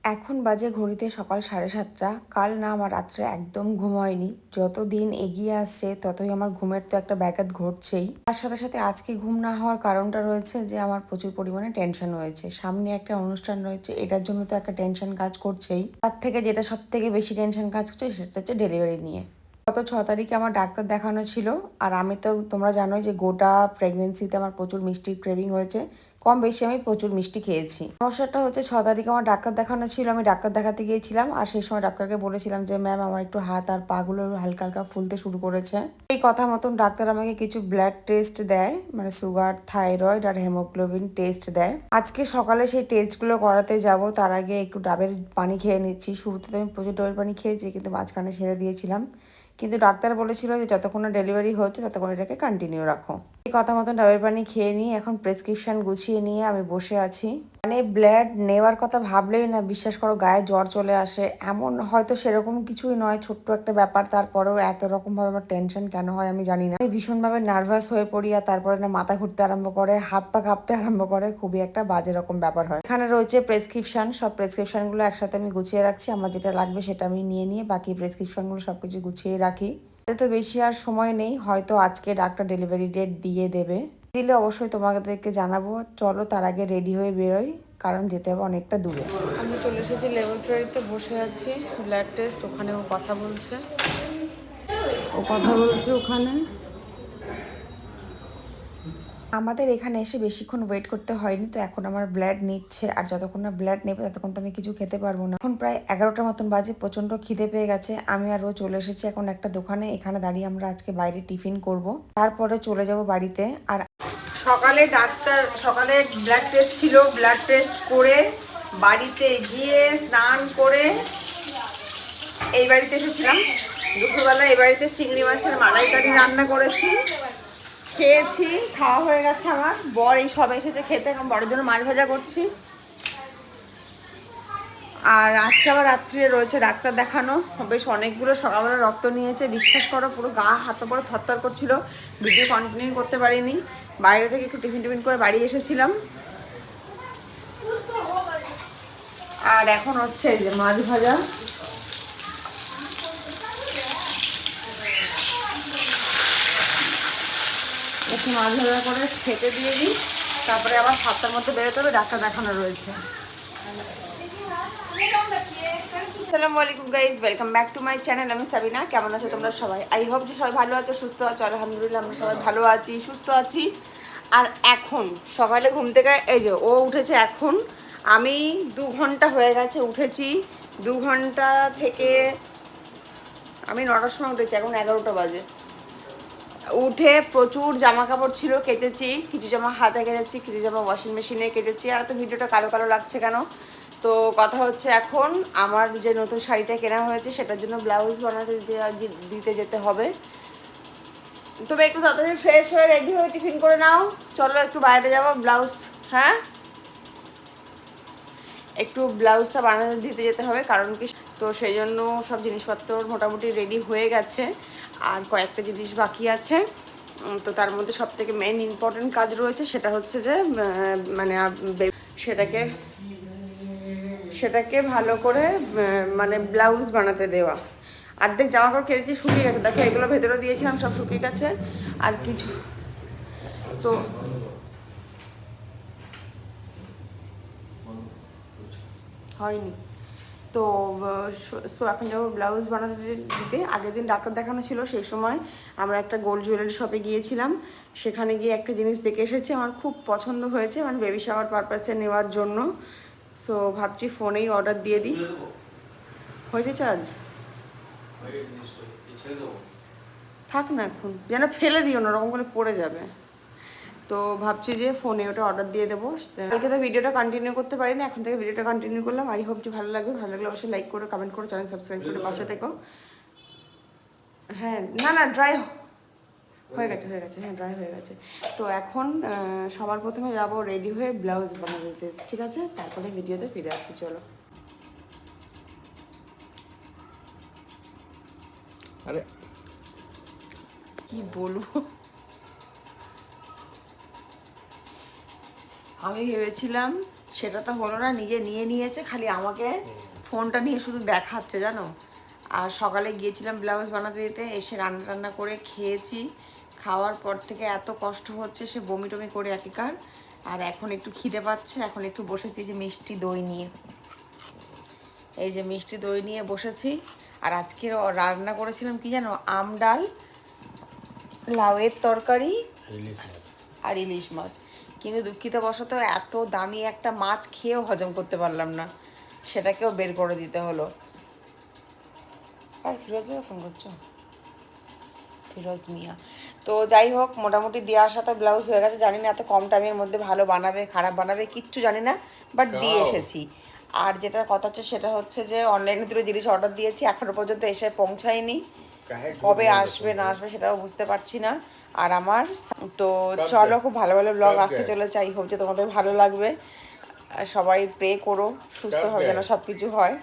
এখন বাজে ঘড়িতে সকাল 7:30। কাল না আমার রাত্রে একদম ঘুম হয়নি। যত দিন এগিয়ে আসছে ততই আমার ঘুমের তো একটা ব্যাঘাত ঘটছেই। তার সাথে সাথে আজকে ঘুম না হওয়ার কারণটা রয়েছে যে আমার প্রচুর পরিমাণে টেনশন হয়েছে। সামনে একটা অনুষ্ঠান রয়েছে, এটার জন্য তো একটা টেনশন কাজ করছেই। তার থেকে যেটা সব থেকে বেশি টেনশন কাজ করছে সেটা হচ্ছে ডেলিভারি নিয়ে। গত 6 তারিখে আমার ডাক্তার দেখানো ছিল, আর আমি তো তোমরা জানোই যে গোটা প্রেগনেন্সিতে আমার প্রচুর মিষ্টির ক্রেভিং হয়েছে। কম বেশি আমি প্রচুর মিষ্টি খেয়েছি। সমস্যাটা হচ্ছে 6 তারিখে আমার ডাক্তার দেখানো ছিল, আমি ডাক্তার দেখাতে গিয়েছিলাম, আর সেই সময় ডাক্তারকে বলেছিলাম যে ম্যাম আমার একটু হাত আর পাগুলো হালকা হালকা ফুলতে শুরু করেছে। এই কথা মতন ডাক্তার আমাকে কিছু ব্লাড টেস্ট দেয়, মানে সুগার, থাইরয়েড আর হেমোগ্লোবিন টেস্ট দেয়। আজকে সকালে সেই টেস্টগুলো করাতে যাব, তার আগে একটু ডাবের পানি খেয়ে নিচ্ছি। শুরুতে তো আমি প্রচুর ডাবের পানি খেয়েছি, কিন্তু মাঝখানে ছেড়ে দিয়েছিলাম। কিন্তু ডাক্তার বলেছিল যে যতক্ষণ না ডেলিভারি হচ্ছে ততক্ষণ এটাকে কন্টিনিউ রাখো। এই কথা মতন ডাবের পানি খেয়ে নিয়ে এখন প্রেসক্রিপশন গুছিয়ে নিয়ে আমি বসে আছি। মানে ব্লাড নেওয়ার কথা ভাবলেই না বিশ্বাস করো গায়ে জ্বর চলে আসে। এমন হয়তো সেরকম কিছুই নয়, ছোট্ট একটা ব্যাপার, তারপরেও এত রকম ভাবে আমার টেনশন কেন হয় আমি জানি না। আমি ভীষণভাবে নার্ভাস হয়ে পড়ি, আর তারপরে না মাথা ঘুরতে আরম্ভ করে, হাত পা কাঁপতে আরম্ভ করে, খুবই একটা বাজে রকম ব্যাপার হয়। এখানে রয়েছে প্রেসক্রিপশন, সব প্রেসক্রিপশনগুলো একসাথে আমি গুছিয়ে রাখছি। আমার যেটা লাগবে সেটা আমি নিয়ে বাকি প্রেসক্রিপশনগুলো সবকিছু গুছিয়ে রাখি। তো বেশি আর সময় নেই, হয়তো আজকে ডাক্তার ডেলিভারি ডেট দিয়ে দেবে। দিলে অবশ্যই তোমাদেরকে জানাবো। চলো তার আগে রেডি হয়ে বেরোই, কারণ যেতে হবে অনেকটা দূরে। আমি চলে এসেছি ল্যাবরেটরিতে, বসে আছি। ব্লাড টেস্ট, ওখানে ও কথা বলছে ওখানে। আমাদের এখানে এসে বেশিক্ষণ ওয়েট করতে হয়নি, তো এখন আমার ব্লাড নিচ্ছে, আর যতক্ষণ না ব্লাড নেবে ততক্ষণ তো আমি কিছু খেতে পারবো না। এখন প্রায় 11টার মতন বাজে, প্রচন্ড খিদে পেয়ে গেছে। আমি আর ও চলে এসেছি এখন একটা দোকানে, এখানে দাঁড়িয়ে আমরা আজকে বাইরে টিফিন করব, তারপরে চলে যাব বাড়িতে। আর সকালে ব্লাড টেস্ট ছিল, ব্লাড টেস্ট করে বাড়িতে গিয়ে স্নান করে এই বাড়িতে এসেছিলাম। দুপুরবেলা এই বাড়িতে চিংড়ি মাছের মালাইকারি রান্না করেছি, খেয়েছি, খাওয়া হয়ে গেছে। আমার বর এই সব এসেছে খেতে, এখন বড়ের জন্য মাছ ভাজা করছি। আর আজকে আবার রাত্রিরে রয়েছে ডাক্তার দেখানো, বেশ অনেকগুলো সকালবেলা রক্ত নিয়েছে। বিশ্বাস করো পুরো গা হাত পরে থরথর করছিল, ভিডিও কন্টিনিউ করতে পারিনি। বাইরে থেকে একটু টিফিন করে বাড়ি এসেছিলাম। আর এখন হচ্ছে এই যে মাছ ভাজা। একটু মাছ ভাজা করে খেতে দিয়ে দিই, তারপরে আবার 7টার মধ্যে বেরোতে হবে, ডাক্তার দেখানো রয়েছে। আসসালামু আলাইকুম guys, welcome back to my channel. আমি সাবিনা। কেমন আছো তোমরা সবাই? আই হোপ যে সবাই ভালো আছো, সুস্থ আছো। আলহামদুলিল্লাহ আমরা সবাই ভালো আছি, সুস্থ আছি। আর এখন সকালে ঘুম থেকে এই যে ও উঠেছে, এখন আমি 2 ঘন্টা হয়ে গেছে উঠেছি। 2 ঘন্টা থেকে আমি 9টার সময় উঠেছি, এখন 11টা বাজে। উঠে প্রচুর জামা কাপড় ছিল, কেটেছি। কিছু জামা হাতে কেটেছি, কিছু জামা ওয়াশিং মেশিনে কেটেছি। আর তো ভিডিওটা কালো কালো লাগছে কেন? তো কথা হচ্ছে এখন আমার যে নতুন শাড়িটা কেনা হয়েছে সেটার জন্য ব্লাউজ বানাতে দিতে যেতে হবে। তবে একটু তাড়াতাড়ি ফ্রেশ হয়ে রেডি হয়ে টিফিন করে নাও, চলো একটু বাইরে যাবো। ব্লাউজ, হ্যাঁ, একটু ব্লাউজটা বানাতে দিতে যেতে হবে, কারণ কি তো সেই জন্য সব জিনিসপত্র মোটামুটি রেডি হয়ে গেছে, আর কয়েকটা জিনিস বাকি আছে। তো তার মধ্যে সব থেকে মেন ইম্পর্টেন্ট কাজ রয়েছে, সেটা হচ্ছে যে মানে সেটাকে ভালো করে মানে ব্লাউজ বানাতে দেওয়া। অর্ধেক জামা কাপড় কেটেছি, শুকিয়ে গেছে, দেখো এগুলো ভেতরে দিয়েছিলাম, সব শুকিয়ে গেছে। আর কিছু তো হয়নি। তো এখন যাবো ব্লাউজ বানাতে দিতে। আগের দিন ডাক্তার দেখানো ছিল, সেই সময় আমরা একটা গোল্ড জুয়েলারি শপে গিয়েছিলাম। সেখানে গিয়ে একটা জিনিস দেখে এসেছি, আমার খুব পছন্দ হয়েছে, মানে বেবি শাওয়ার পারপাসে নেওয়ার জন্য। সো ভাবছি ফোনেই অর্ডার দিয়ে দিই। হয়েছে চার্জ? থাক না, এখন যেন ফেলে দিও না, ওরকম করে পড়ে যাবে। তো ভাবছি যে ফোনে ওটা অর্ডার দিয়ে দেবো। কালকে তো ভিডিওটা কন্টিনিউ করতে পারি না, এখন থেকে ভিডিওটা কন্টিনিউ করলাম। আই হোপ যে ভালো লাগবে অবশ্যই লাইক করো, কমেন্ট করো, চ্যানেল সাবস্ক্রাইব করে পাশে থেকো। হ্যাঁ, না ড্রাই হয়ে গেছে, হ্যাঁ ড্রাই হয়ে গেছে। তো এখন সবার প্রথমে যাবো রেডি হয়ে ব্লাউজ বানিয়ে দিতে, ঠিক আছে? তারপরে ভিডিওতে ফিরে আসছি, চলো। আরে কি বলবো, আমি ভেবেছিলাম সেটা তো হলো না, নিজে নিয়ে নিয়েছে, খালি আমাকে ফোনটা নিয়ে শুধু দেখাচ্ছে জানো। আর সকালে গিয়েছিলাম ব্লাউজ বানাতে দিতে, এসে রান্না টান্না করে খেয়েছি। খাওয়ার পর থেকে এত কষ্ট হচ্ছে, সে বমি টমি করে একেকার। আর এখন একটু খিদে পাচ্ছে, এখন একটু বসেছি যে মিষ্টি দই নিয়ে। এই যে মিষ্টি দই নিয়ে বসেছি। আর আজকে রান্না করেছিলাম কি জানো, আম ডাল, লাউয়ের তরকারি আর ইলিশ মাছ। কিন্তু দুঃখিতবশত এত দামি একটা মাছ খেয়েও হজম করতে পারলাম না, সেটাকেও বের করে দিতে হলো। আর ফিরোজ ভাই ফোন করছো, ফিরোজ মিয়া। তো যাই হোক, মোটামুটি দেওয়ার সাথে ব্লাউজ হয়ে গেছে। জানি না এত কম টাইমের মধ্যে ভালো বানাবে খারাপ বানাবে কিচ্ছু জানি না, বাট দিয়ে এসেছি। আর যেটা কথা হচ্ছে সেটা হচ্ছে যে অনলাইনে দুটো জিনিস অর্ডার দিয়েছি, এখনো পর্যন্ত এসে পৌঁছায়নি। কবে আসবে না আসবে সেটাও বুঝতে পারছি না। আর আমার তো চলো, খুব ভালো ভালো ব্লগ আসতে চলেছে, আই হোপ যে তোমাদের ভালো লাগবে। সবাই প্রে করো সুস্থভাবে যেন সব কিছু হয়।